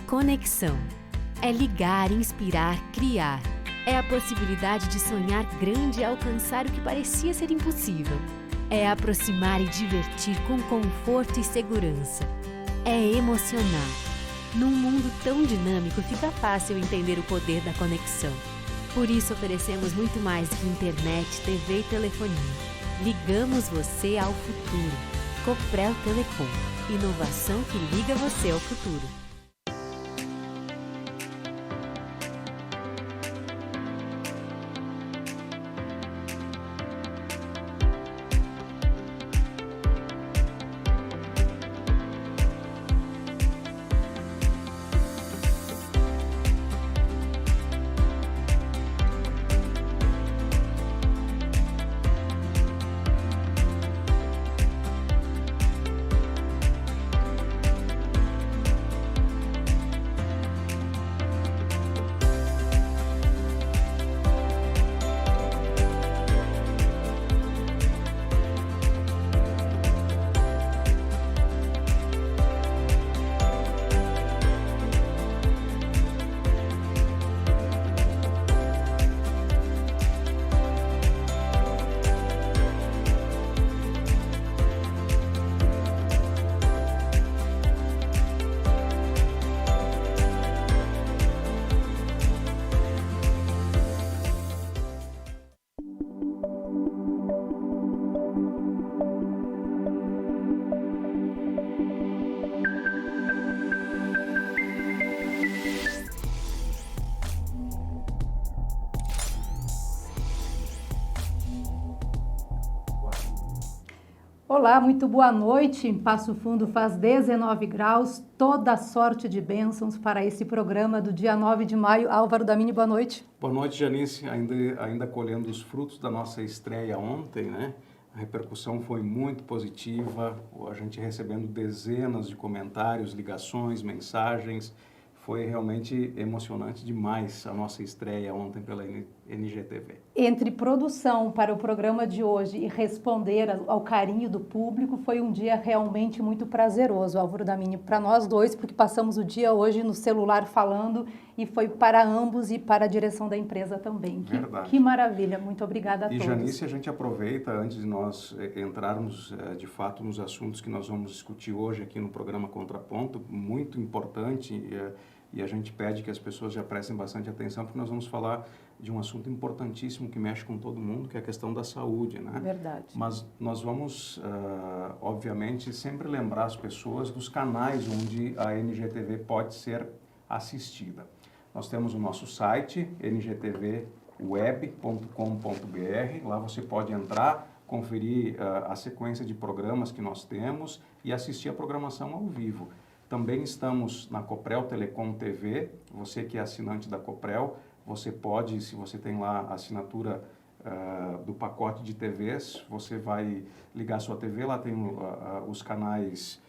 Conexão. É ligar, inspirar, criar. É a possibilidade de sonhar grande e alcançar o que parecia ser impossível. É aproximar e divertir com conforto e segurança. É emocionar. Num mundo tão dinâmico, fica fácil entender o poder da conexão. Por isso oferecemos muito mais que internet, TV e telefonia. Ligamos você ao futuro. Coprel Telecom. Inovação que liga você ao futuro. Olá, muito boa noite. Em Passo Fundo faz 19 graus, toda sorte de bênçãos para esse programa do dia 9 de maio. Álvaro Damini, boa noite. Boa noite, Janice. Ainda colhendo os frutos da nossa estreia ontem, né? A repercussão foi muito positiva, a gente recebendo dezenas de comentários, ligações, mensagens. Foi realmente emocionante demais a nossa estreia ontem pela NGTV. Entre produção para o programa de hoje e responder ao carinho do público, foi um dia realmente muito prazeroso, Álvaro Damini, para nós dois, porque passamos o dia hoje no celular falando e foi para ambos e para a direção da empresa também. Verdade. Que maravilha, muito obrigada a todos. E Janice, a gente aproveita, antes de nós entrarmos de fato nos assuntos que nós vamos discutir hoje aqui no programa Contraponto, muito importante, e a gente pede que as pessoas já prestem bastante atenção, porque nós vamos falar de um assunto importantíssimo que mexe com todo mundo, que é a questão da saúde, né? Verdade. Mas nós vamos, obviamente, sempre lembrar as pessoas dos canais onde a NGTV pode ser assistida. Nós temos o nosso site, ngtvweb.com.br, lá você pode entrar, conferir a sequência de programas que nós temos e assistir a programação ao vivo. Também estamos na Coprel Telecom TV, você que é assinante da Coprel, você pode, se você tem lá a assinatura do pacote de TVs, você vai ligar a sua TV, lá tem os canais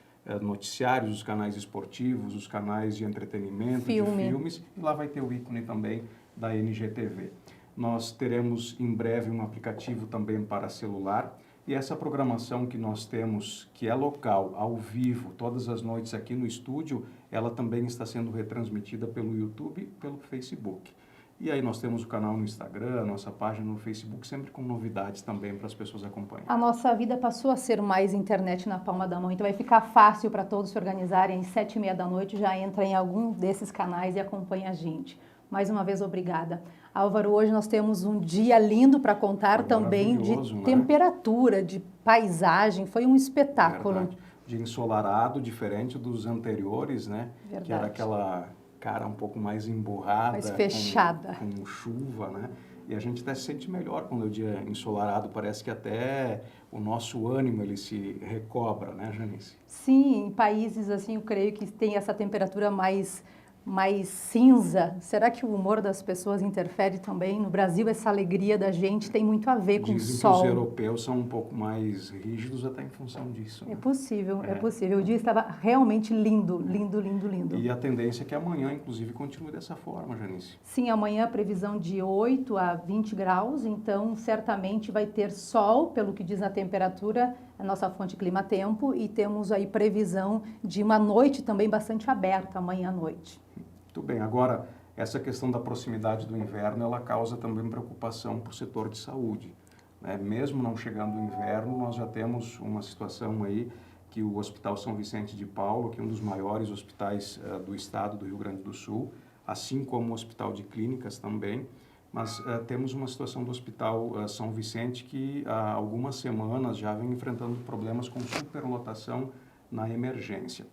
noticiários, os canais esportivos, os canais de entretenimento, de filmes, e lá vai ter o ícone também da NGTV. Nós teremos em breve um aplicativo também para celular, e essa programação que nós temos, que é local, ao vivo, todas as noites aqui no estúdio, ela também está sendo retransmitida pelo YouTube e pelo Facebook. E aí nós temos o canal no Instagram, a nossa página no Facebook, sempre com novidades também para as pessoas acompanharem. A nossa vida passou a ser mais internet na palma da mão, então vai ficar fácil para todos se organizarem. Às 7h30 da noite já entra em algum desses canais e acompanha a gente. Mais uma vez, obrigada. Álvaro, hoje nós temos um dia lindo para contar também de temperatura, de paisagem, foi um espetáculo. Verdade. De ensolarado, diferente dos anteriores, né? Verdade. Que era aquela cara um pouco mais emburrada, mais fechada, com chuva, né? E a gente até se sente melhor quando é o dia ensolarado, parece que até o nosso ânimo ele se recobra, né, Janice? Sim, em países assim, eu creio que tem essa temperatura mais mais cinza? Será que o humor das pessoas interfere também? No Brasil, essa alegria da gente tem muito a ver com o Dizem sol. que os europeus são um pouco mais rígidos até em função disso. É possível, é possível. O dia estava realmente lindo, lindo, lindo, lindo. E a tendência é que amanhã, inclusive, continue dessa forma, Janice. Sim, amanhã a previsão de 8 a 20 graus, então certamente vai ter sol, pelo que diz a temperatura, a nossa fonte clima-tempo, e temos aí previsão de uma noite também bastante aberta amanhã à noite. Muito bem. Agora, essa questão da proximidade do inverno, ela causa também preocupação para o setor de saúde, né? Mesmo não chegando o inverno, nós já temos uma situação aí que o Hospital São Vicente de Paulo, que é um dos maiores hospitais do estado do Rio Grande do Sul, assim como o Hospital de Clínicas também, mas temos uma situação do Hospital São Vicente que há algumas semanas já vem enfrentando problemas com superlotação na emergência.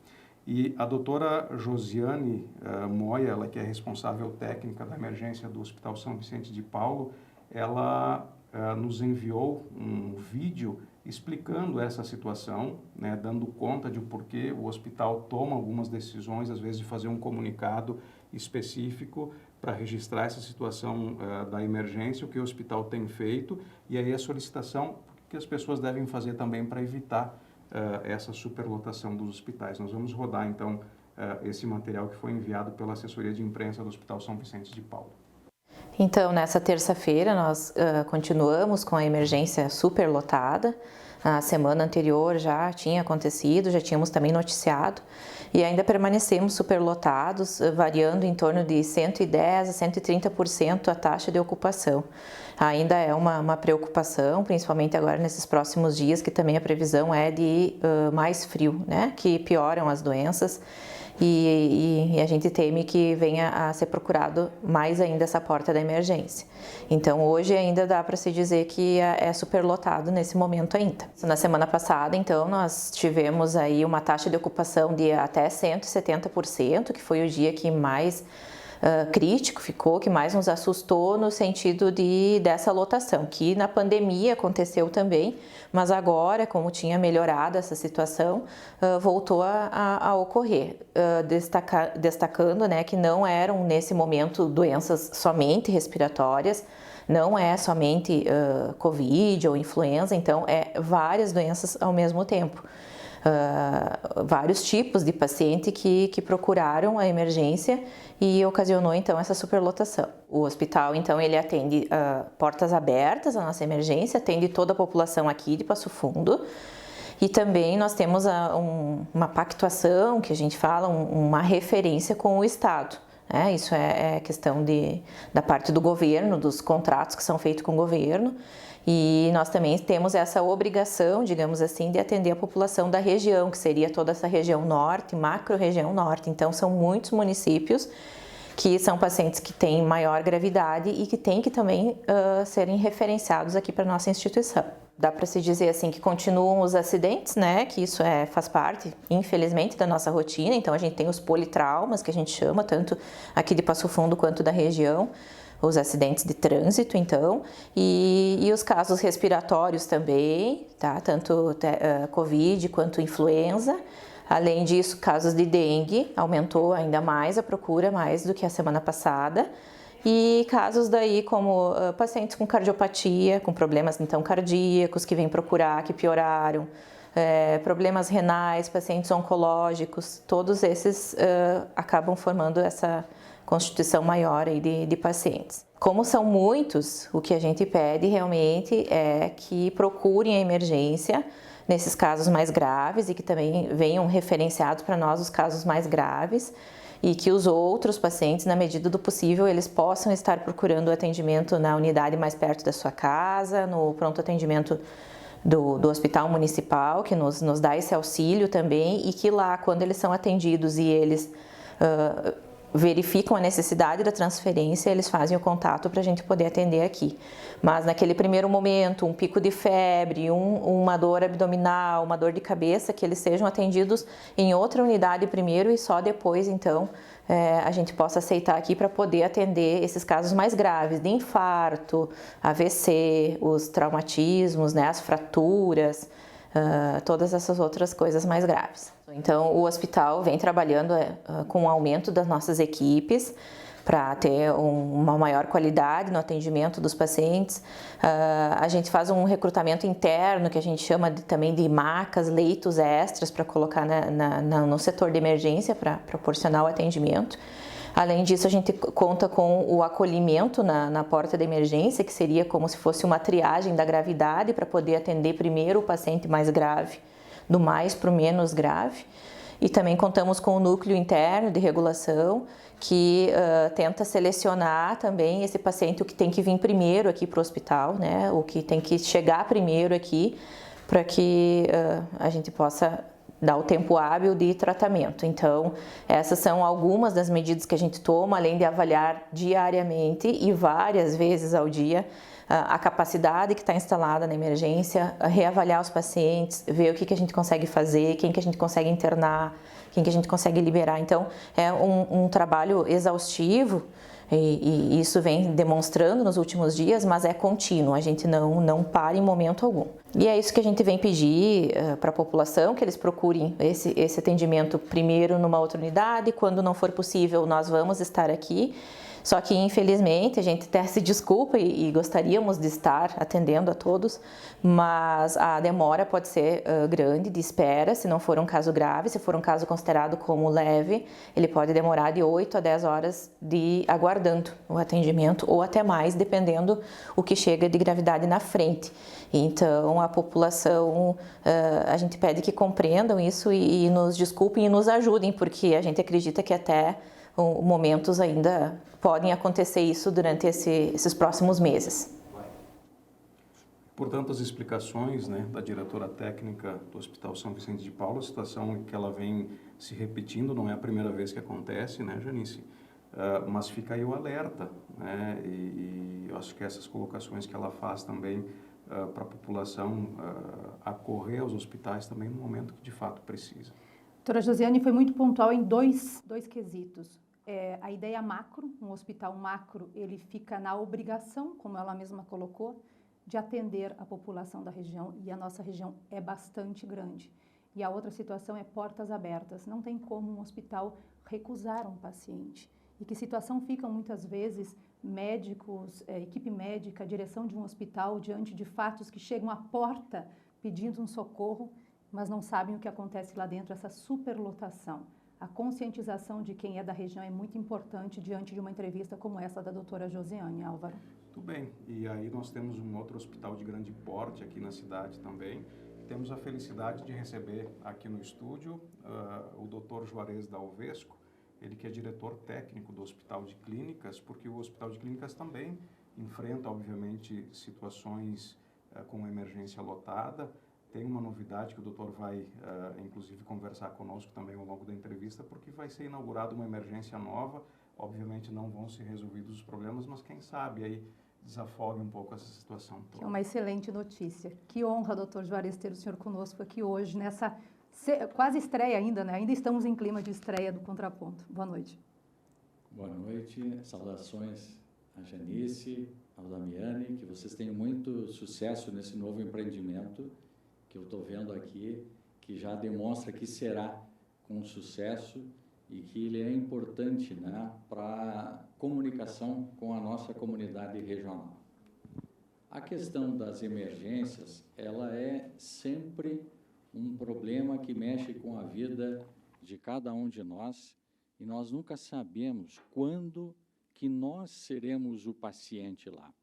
E a doutora Josiane Moya, ela que é responsável técnica da emergência do Hospital São Vicente de Paulo, ela nos enviou um vídeo explicando essa situação, né, dando conta de porquê o hospital toma algumas decisões, às vezes de fazer um comunicado específico para registrar essa situação da emergência, o que o hospital tem feito, e aí a solicitação que as pessoas devem fazer também para evitar essa superlotação dos hospitais. Nós vamos rodar, então, esse material que foi enviado pela assessoria de imprensa do Hospital São Vicente de Paulo. Então, nessa terça-feira, nós continuamos com a emergência superlotada. A semana anterior já tinha acontecido, já tínhamos também noticiado, e ainda permanecemos superlotados, variando em torno de 110% a 130% a taxa de ocupação. Ainda é uma preocupação, principalmente agora nesses próximos dias, que também a previsão é de mais frio, né? Que pioram as doenças. E a gente teme que venha a ser procurado mais ainda essa porta da emergência. Então, hoje ainda dá para se dizer que é superlotado nesse momento ainda. Na semana passada, então, nós tivemos aí uma taxa de ocupação de até 170%, que foi o dia que mais crítico ficou, que mais nos assustou no sentido dessa lotação, que na pandemia aconteceu também, mas agora, como tinha melhorado essa situação, voltou a ocorrer, destacando, né, que não eram nesse momento doenças somente respiratórias, não é somente Covid ou influenza, então é várias doenças ao mesmo tempo. Vários tipos de paciente que procuraram a emergência e ocasionou então essa superlotação. O hospital então ele atende portas abertas à nossa emergência, atende toda a população aqui de Passo Fundo, e também nós temos uma pactuação, que a gente fala, uma referência com o Estado. Isso é questão da parte do governo, dos contratos que são feitos com o governo. E nós também temos essa obrigação, digamos assim, de atender a população da região, que seria toda essa região norte, macro-região norte. Então, são muitos municípios que são pacientes que têm maior gravidade e que têm que também serem referenciados aqui para a nossa instituição. Dá para se dizer assim que continuam os acidentes, né? Que isso faz parte, infelizmente, da nossa rotina. Então, a gente tem os politraumas, que a gente chama, tanto aqui de Passo Fundo quanto da região. Os acidentes de trânsito, então, e os casos respiratórios também, tá? Tanto Covid quanto influenza. Além disso, casos de dengue, aumentou ainda mais a procura, mais do que a semana passada. E casos daí como pacientes com cardiopatia, com problemas então cardíacos, que vêm procurar, que pioraram, problemas renais, pacientes oncológicos, todos esses acabam formando essa constituição maior aí de pacientes. Como são muitos, o que a gente pede realmente é que procurem a emergência nesses casos mais graves e que também venham referenciados para nós os casos mais graves e que os outros pacientes, na medida do possível, eles possam estar procurando atendimento na unidade mais perto da sua casa, no pronto atendimento do Hospital Municipal, que nos dá esse auxílio também, e que lá, quando eles são atendidos e eles verificam a necessidade da transferência, eles fazem o contato para a gente poder atender aqui. Mas naquele primeiro momento, um pico de febre, uma dor abdominal, uma dor de cabeça, que eles sejam atendidos em outra unidade primeiro e só depois, então, a gente possa aceitar aqui para poder atender esses casos mais graves de infarto, AVC, os traumatismos, né, as fraturas, todas essas outras coisas mais graves. Então, o hospital vem trabalhando com o aumento das nossas equipes para ter uma maior qualidade no atendimento dos pacientes. A gente faz um recrutamento interno, que a gente chama também de macas, leitos extras, para colocar no setor de emergência, para proporcionar o atendimento. Além disso, a gente conta com o acolhimento na porta da emergência, que seria como se fosse uma triagem da gravidade, para poder atender primeiro o paciente mais grave, do mais para o menos grave. E também contamos com o núcleo interno de regulação, que tenta selecionar também esse paciente, o que tem que vir primeiro aqui para o hospital, né? O que tem que chegar primeiro aqui, para que a gente possa dar o tempo hábil de tratamento. Então, essas são algumas das medidas que a gente toma, além de avaliar diariamente e várias vezes ao dia a capacidade que está instalada na emergência, reavaliar os pacientes, ver o que a gente consegue fazer, quem que a gente consegue internar, quem que a gente consegue liberar. Então, é um trabalho exaustivo e isso vem demonstrando nos últimos dias, mas é contínuo, a gente não para em momento algum. E é isso que a gente vem pedir para a população, que eles procurem esse atendimento primeiro numa outra unidade, quando não for possível nós vamos estar aqui. Só que, infelizmente, a gente até se desculpa e gostaríamos de estar atendendo a todos, mas a demora pode ser grande de espera, se não for um caso grave. Se for um caso considerado como leve, ele pode demorar de 8 a 10 horas aguardando o atendimento, ou até mais, dependendo o que chega de gravidade na frente. Então, a população, a gente pede que compreendam isso e nos desculpem e nos ajudem, porque a gente acredita que até momentos ainda podem acontecer isso durante esses próximos meses. Portanto, as explicações, né, da diretora técnica do Hospital São Vicente de Paulo, a situação que ela vem se repetindo, não é a primeira vez que acontece, né, Janice? Mas fica aí o alerta, né, e eu acho que essas colocações que ela faz também para a população acorrer aos hospitais também no momento que de fato precisa. Doutora Josiane foi muito pontual em dois quesitos. A ideia macro, um hospital macro, ele fica na obrigação, como ela mesma colocou, de atender a população da região, e a nossa região é bastante grande. E a outra situação é portas abertas. Não tem como um hospital recusar um paciente. E que situação ficam muitas vezes médicos, equipe médica, direção de um hospital, diante de fatos que chegam à porta pedindo um socorro, mas não sabem o que acontece lá dentro, essa superlotação. A conscientização de quem é da região é muito importante diante de uma entrevista como essa da doutora Josiane, Álvaro. Muito bem, e aí nós temos um outro hospital de grande porte aqui na cidade também. Temos a felicidade de receber aqui no estúdio o Dr. Juarez da Alvesco, ele que é diretor técnico do Hospital de Clínicas, porque o Hospital de Clínicas também enfrenta, obviamente, situações com emergência lotada. Tem uma novidade que o doutor vai, inclusive, conversar conosco também ao longo da entrevista, porque vai ser inaugurada uma emergência nova. Obviamente não vão ser resolvidos os problemas, mas quem sabe aí desafogue um pouco essa situação toda. É uma excelente notícia. Que honra, doutor Juarez, ter o senhor conosco aqui hoje, nessa quase estreia ainda, né? Ainda estamos em clima de estreia do Contraponto. Boa noite. Boa noite, saudações a Janice, ao Damiani, que vocês tenham muito sucesso nesse novo empreendimento que eu estou vendo aqui, que já demonstra que será com sucesso e que ele é importante, né, para a comunicação com a nossa comunidade regional. A questão das emergências, ela é sempre um problema que mexe com a vida de cada um de nós e nós nunca sabemos quando que nós seremos o paciente lá.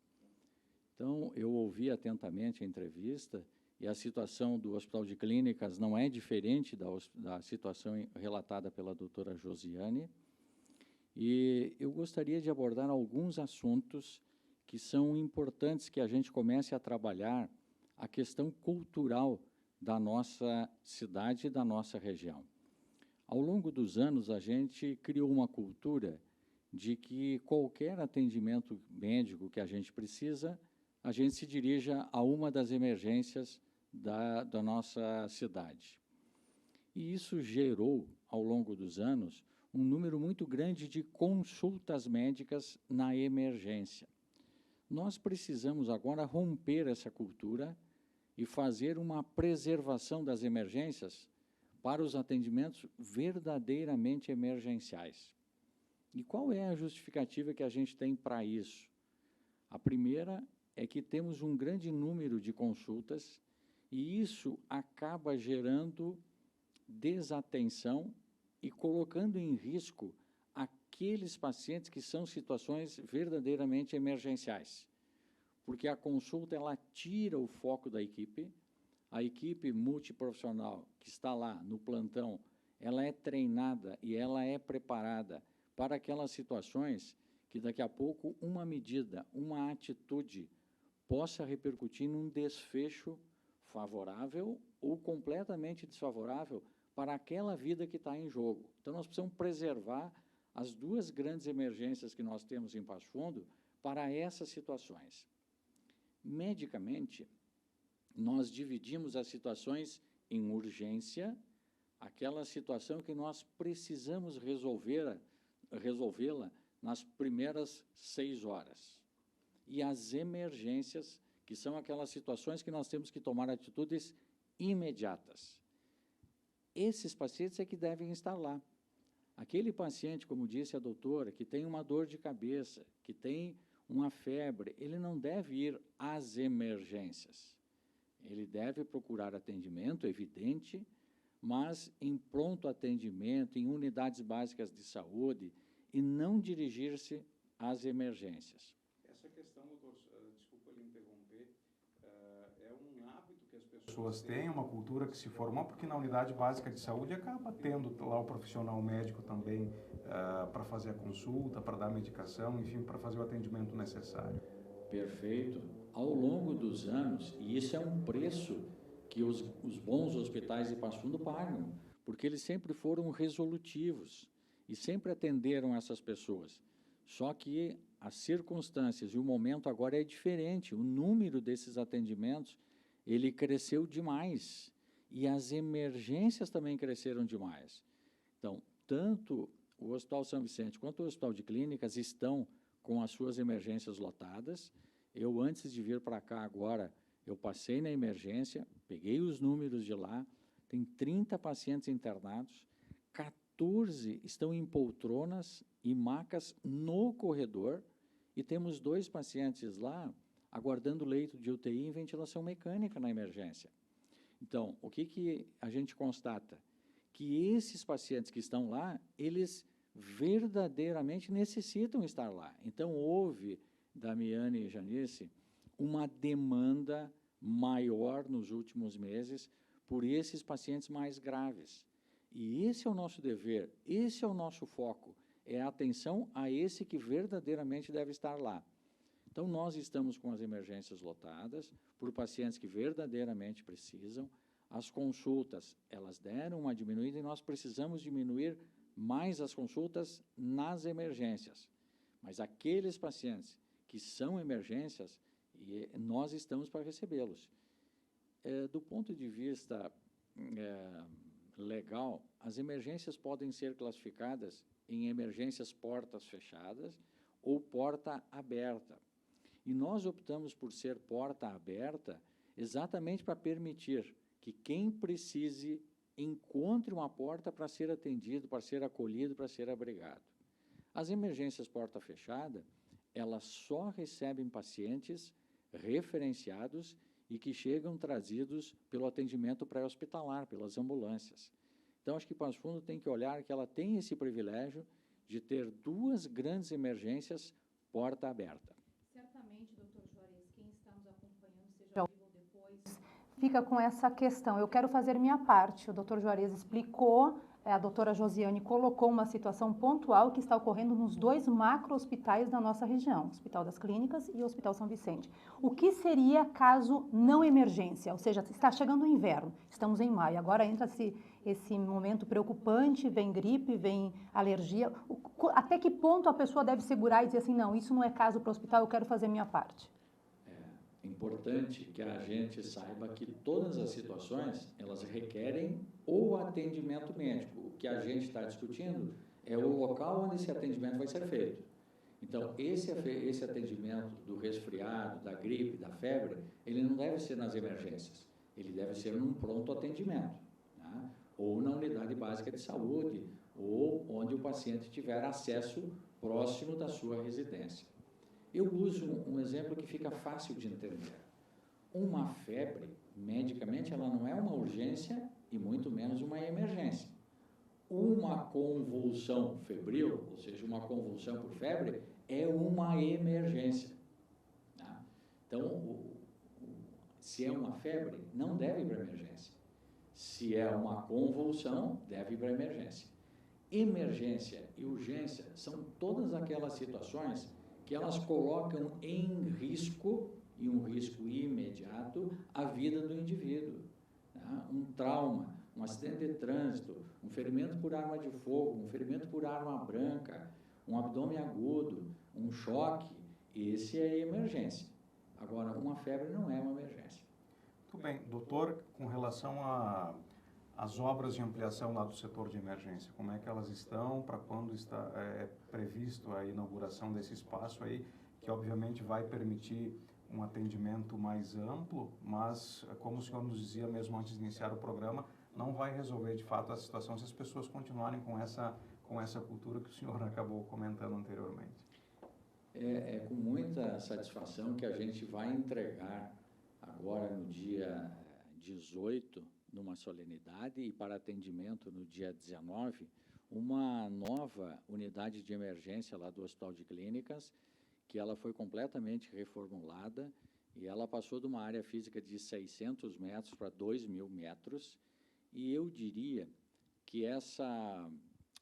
Então, eu ouvi atentamente a entrevista e a situação do Hospital de Clínicas não é diferente da situação relatada pela doutora Josiane. E eu gostaria de abordar alguns assuntos que são importantes que a gente comece a trabalhar a questão cultural da nossa cidade e da nossa região. Ao longo dos anos, a gente criou uma cultura de que qualquer atendimento médico que a gente precisa, a gente se dirija a uma das emergências da nossa cidade. E isso gerou, ao longo dos anos, um número muito grande de consultas médicas na emergência. Nós precisamos agora romper essa cultura e fazer uma preservação das emergências para os atendimentos verdadeiramente emergenciais. E qual é a justificativa que a gente tem para isso? A primeira é que temos um grande número de consultas e isso acaba gerando desatenção e colocando em risco aqueles pacientes que são situações verdadeiramente emergenciais. Porque a consulta, ela tira o foco da equipe, a equipe multiprofissional que está lá no plantão, ela é treinada e ela é preparada para aquelas situações que daqui a pouco uma medida, uma atitude possa repercutir num desfecho favorável ou completamente desfavorável para aquela vida que está em jogo. Então, nós precisamos preservar as duas grandes emergências que nós temos em Passo Fundo para essas situações. Medicamente, nós dividimos as situações em urgência, aquela situação que nós precisamos resolvê-la nas primeiras 6 horas. E as emergências, que são aquelas situações que nós temos que tomar atitudes imediatas. Esses pacientes é que devem estar lá. Aquele paciente, como disse a doutora, que tem uma dor de cabeça, que tem uma febre, ele não deve ir às emergências. Ele deve procurar atendimento, evidente, mas em pronto atendimento, em unidades básicas de saúde, e não dirigir-se às emergências. Essa questão, doutor, desculpa lhe interromper, é um hábito que as pessoas têm, uma cultura que se formou, porque na unidade básica de saúde acaba tendo lá o profissional médico também para fazer a consulta, para dar a medicação, enfim, para fazer o atendimento necessário. Perfeito. Ao longo dos anos, e isso é um preço que os bons hospitais de Passo Fundo pagam, porque eles sempre foram resolutivos e sempre atenderam essas pessoas. Só que as circunstâncias e o momento agora é diferente. O número desses atendimentos, ele cresceu demais. E as emergências também cresceram demais. Então, tanto o Hospital São Vicente quanto o Hospital de Clínicas estão com as suas emergências lotadas. Eu, antes de vir para cá agora, eu passei na emergência, peguei os números de lá, tem 30 pacientes internados, 14 estão em poltronas e macas no corredor, e temos 2 pacientes lá aguardando leito de UTI em ventilação mecânica na emergência. Então, o que a gente constata? Que esses pacientes que estão lá, eles verdadeiramente necessitam estar lá. Então, houve, Damiane e Janice, uma demanda maior nos últimos meses por esses pacientes mais graves. E esse é o nosso dever, esse é o nosso foco, é a atenção a esse que verdadeiramente deve estar lá. Então, nós estamos com as emergências lotadas por pacientes que verdadeiramente precisam. As consultas, elas deram uma diminuída e nós precisamos diminuir mais as consultas nas emergências. Mas aqueles pacientes que são emergências, nós estamos para recebê-los. Do ponto de vista legal, as emergências podem ser classificadas em emergências portas fechadas ou porta aberta. E nós optamos por ser porta aberta exatamente para permitir que quem precise encontre uma porta para ser atendido, para ser acolhido, para ser abrigado. As emergências porta fechada, elas só recebem pacientes referenciados e que chegam trazidos pelo atendimento pré-hospitalar, pelas ambulâncias. Então, acho que Passo Fundo tem que olhar que ela tem esse privilégio de ter 2 grandes emergências porta aberta. Certamente, doutor Juarez, quem está nos acompanhando, seja ao vivo ou depois, fica com essa questão. Eu quero fazer minha parte. O doutor Juarez explicou, a doutora Josiane colocou uma situação pontual que está ocorrendo nos 2 macro-hospitais da nossa região, Hospital das Clínicas e o Hospital São Vicente. O que seria caso não emergência? Ou seja, está chegando o inverno, estamos em maio, agora entra esse momento preocupante, vem gripe, vem alergia. Até que ponto a pessoa deve segurar e dizer assim, não, isso não é caso para o hospital, eu quero fazer minha parte? É importante que a gente saiba que todas as situações, elas requerem o atendimento médico. O que a gente está discutindo é o local onde esse atendimento vai ser feito. Então, esse atendimento do resfriado, da gripe, da febre, ele não deve ser nas emergências, ele deve ser num pronto atendimento, tá? Ou na unidade básica de saúde, ou onde o paciente tiver acesso próximo da sua residência. Eu uso um exemplo que fica fácil de entender. Uma febre, medicamente, ela não é uma urgência e muito menos uma emergência. Uma convulsão febril, ou seja, uma convulsão por febre, é uma emergência. Tá? Então, se é uma febre, não deve ir para emergência. Se é uma convulsão, deve ir para emergência. Emergência e urgência são todas aquelas situações que elas colocam em risco, e um risco imediato, a vida do indivíduo. Tá? Um trauma, um acidente de trânsito, um ferimento por arma de fogo, um ferimento por arma branca, um abdômen agudo, um choque, esse é emergência. Agora, uma febre não é uma emergência. Muito bem. Doutor, com relação às obras de ampliação lá do setor de emergência, como é que elas estão, para quando está previsto a inauguração desse espaço aí, que obviamente vai permitir um atendimento mais amplo, mas, como o senhor nos dizia mesmo antes de iniciar o programa, não vai resolver de fato a situação se as pessoas continuarem com essa cultura que o senhor acabou comentando anteriormente. É com muita satisfação que a gente vai entregar agora no dia 18, numa solenidade, e para atendimento no dia 19, uma nova unidade de emergência lá do Hospital de Clínicas, que ela foi completamente reformulada e ela passou de uma área física de 600 metros para 2.000 metros, e eu diria que essa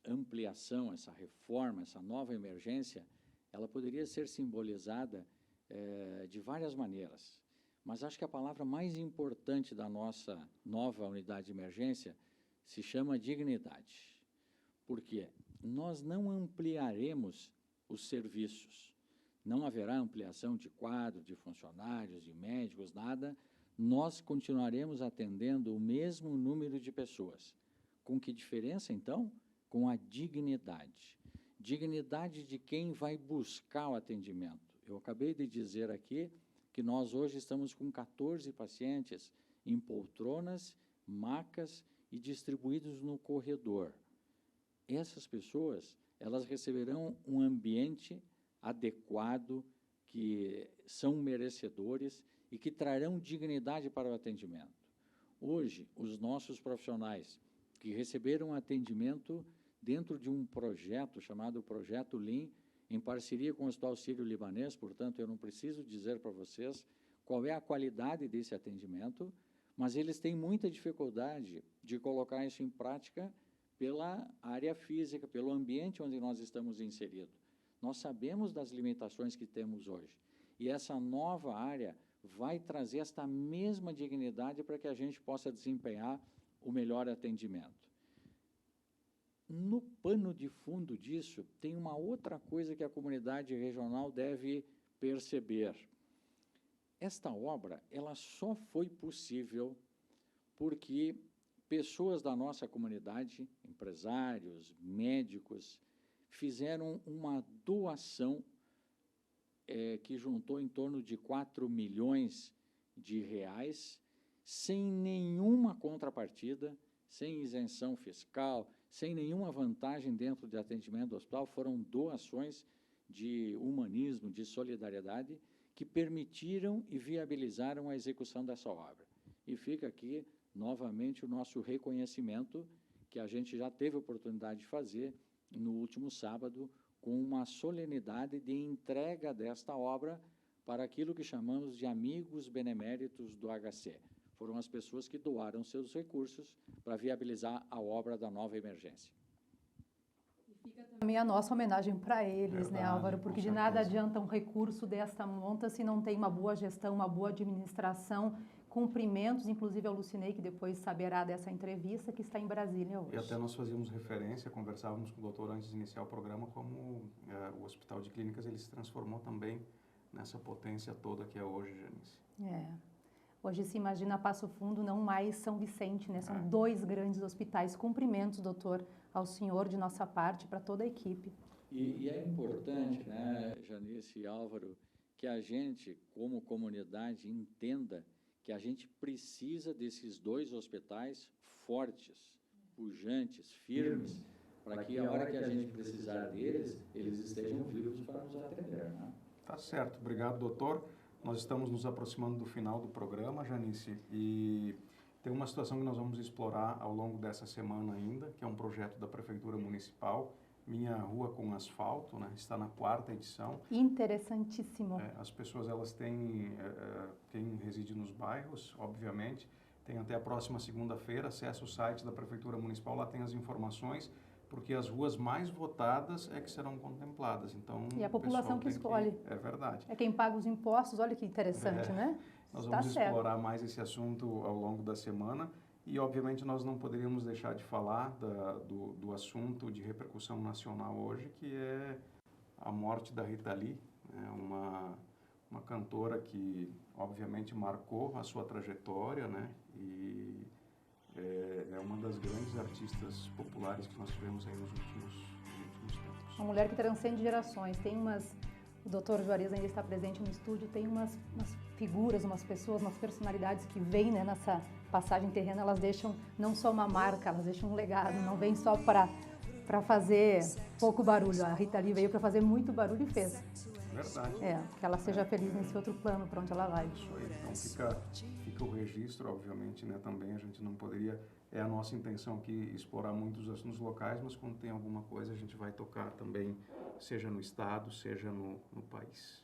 ampliação, essa reforma, essa nova emergência, ela poderia ser simbolizada de várias maneiras, mas acho que a palavra mais importante da nossa nova unidade de emergência se chama dignidade. Por quê? Nós não ampliaremos os serviços, não haverá ampliação de quadro, de funcionários, de médicos, nada. Nós continuaremos atendendo o mesmo número de pessoas. Com que diferença, então? Com a dignidade. Dignidade de quem vai buscar o atendimento. Eu acabei de dizer aqui que nós hoje estamos com 14 pacientes em poltronas, macas e distribuídos no corredor. Essas pessoas, elas receberão um ambiente adequado, que são merecedores e que trarão dignidade para o atendimento. Hoje, os nossos profissionais que receberam atendimento dentro de um projeto chamado Projeto Lean, em parceria com o Hospital Sírio-Libanês, portanto, eu não preciso dizer para vocês qual é a qualidade desse atendimento, mas eles têm muita dificuldade de colocar isso em prática pela área física, pelo ambiente onde nós estamos inseridos. Nós sabemos das limitações que temos hoje, e essa nova área vai trazer esta mesma dignidade para que a gente possa desempenhar o melhor atendimento. No pano de fundo disso, tem uma outra coisa que a comunidade regional deve perceber. Esta obra, ela só foi possível porque pessoas da nossa comunidade, empresários, médicos, fizeram uma doação que juntou em torno de 4 milhões de reais, sem nenhuma contrapartida, sem isenção fiscal, sem nenhuma vantagem dentro do atendimento do hospital. Foram doações de humanismo, de solidariedade, que permitiram e viabilizaram a execução dessa obra. E fica aqui, novamente, o nosso reconhecimento, que a gente já teve a oportunidade de fazer no último sábado, com uma solenidade de entrega desta obra para aquilo que chamamos de amigos beneméritos do HC. Foram as pessoas que doaram seus recursos para viabilizar a obra da nova emergência. E fica também a nossa homenagem para eles, verdade, né, Álvaro? Porque de nada adianta um recurso desta monta se não tem uma boa gestão, uma boa administração, cumprimentos, inclusive ao Lucinei, que depois saberá dessa entrevista, que está em Brasília hoje. E até nós fazíamos referência, conversávamos com o doutor antes de iniciar o programa, como o Hospital de Clínicas ele se transformou também nessa potência toda que é hoje, Janice. Hoje se imagina Passo Fundo, não mais São Vicente, né? São 2 grandes hospitais. Cumprimentos, doutor, ao senhor de nossa parte, para toda a equipe. E é importante, né, Janice e Álvaro, que a gente, como comunidade, entenda que a gente precisa desses 2 hospitais fortes, pujantes, firmes, para que a hora que a gente precisar deles, eles estejam vivos para nos atender, né? Tá certo, obrigado, doutor. Nós estamos nos aproximando do final do programa, Janice, e tem uma situação que nós vamos explorar ao longo dessa semana ainda, que é um projeto da Prefeitura Municipal, Minha Rua com Asfalto, né? Está na 4ª edição. Interessantíssimo. As pessoas, elas têm, quem reside nos bairros, obviamente, tem até a próxima segunda-feira, acessa o site da Prefeitura Municipal, lá tem as informações, porque as ruas mais votadas é que serão contempladas. Então, E a população que escolhe. É verdade. É quem paga os impostos, olha que interessante, né? Nós vamos explorar mais esse assunto ao longo da semana e, obviamente, nós não poderíamos deixar de falar do assunto de repercussão nacional hoje, que é a morte da Rita Lee, né? Uma cantora que, obviamente, marcou a sua trajetória, né? E é uma das grandes artistas populares que nós tivemos aí nos últimos tempos. Uma mulher que transcende gerações. Tem umas... O Dr. Juarez ainda está presente no estúdio, tem umas figuras, umas pessoas, umas personalidades que vêm, né, nessa passagem terrena, elas deixam não só uma marca, elas deixam um legado, não vem só para fazer pouco barulho. A Rita Lee veio para fazer muito barulho e fez. Verdade. Que ela seja feliz nesse outro plano para onde ela vai. Isso aí. Então fica o registro, obviamente, né, também a gente não poderia... É a nossa intenção aqui explorar muitos assuntos locais, mas quando tem alguma coisa a gente vai tocar também, seja no estado, seja no país.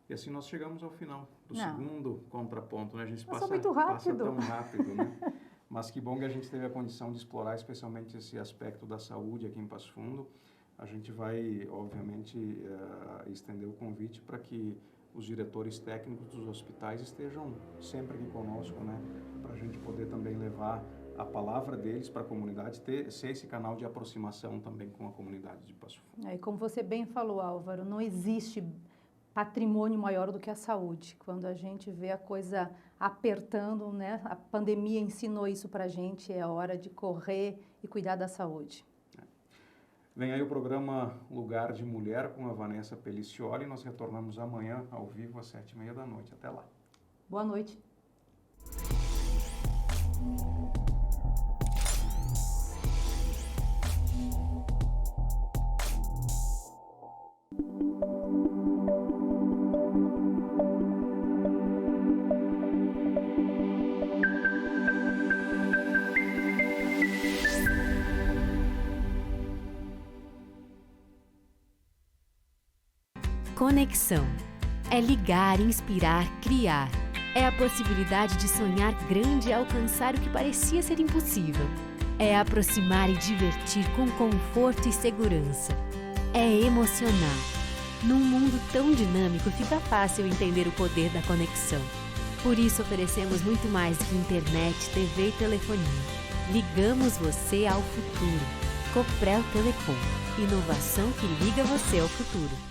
E assim nós chegamos ao final do segundo contraponto, né? A gente passa muito rápido. Passa tão rápido, né? Mas que bom que a gente teve a condição de explorar especialmente esse aspecto da saúde aqui em Passo Fundo. A gente vai, obviamente, estender o convite para que os diretores técnicos dos hospitais estejam sempre aqui conosco, né? Para a gente poder também levar a palavra deles para a comunidade, ser esse canal de aproximação também com a comunidade de Passo Fundo. E como você bem falou, Álvaro, não existe patrimônio maior do que a saúde. Quando a gente vê a coisa apertando, né? A pandemia ensinou isso para a gente, é hora de correr e cuidar da saúde. Vem aí o programa Lugar de Mulher com a Vanessa Pelicioli. Nós retornamos amanhã ao vivo às 7h30. Até lá. Boa noite. Conexão. É ligar, inspirar, criar. É a possibilidade de sonhar grande e alcançar o que parecia ser impossível. É aproximar e divertir com conforto e segurança. É emocionar. Num mundo tão dinâmico, fica fácil entender o poder da conexão. Por isso oferecemos muito mais que internet, TV e telefonia. Ligamos você ao futuro. Coprel Telecom. Inovação que liga você ao futuro.